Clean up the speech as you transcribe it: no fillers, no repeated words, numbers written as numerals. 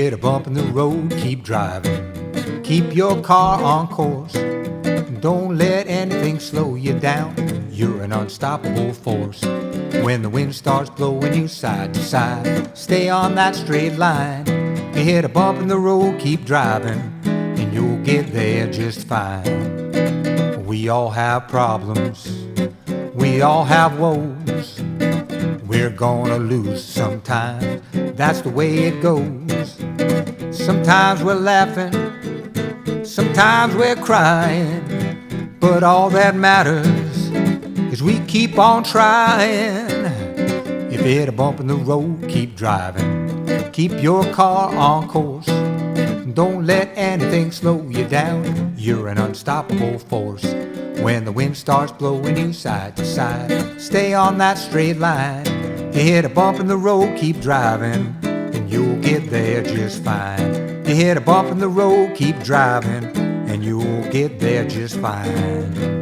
hit a bump in the road, keep driving. Keep your car on course. Don't let anything slow you down. You're an unstoppable force. When the wind starts blowing you side to side, stay on that straight line. You hit a bump in the road, keep driving, and you'll get there just fine. We all have problems, we all have woes. We're gonna lose sometimes, that's the way it goes. Sometimes we're laughing, sometimes we're crying, but all that matters is we keep on trying. If you hit a bump in the road, keep driving. Keep your car on course. Don't let anything slow you down. You're an unstoppable force. When the wind starts blowing you side to side, stay on that straight line. You hit a bump in the road, keep driving, and you'll get there just fine. You hit a bump in the road, keep driving, and you'll get there just fine.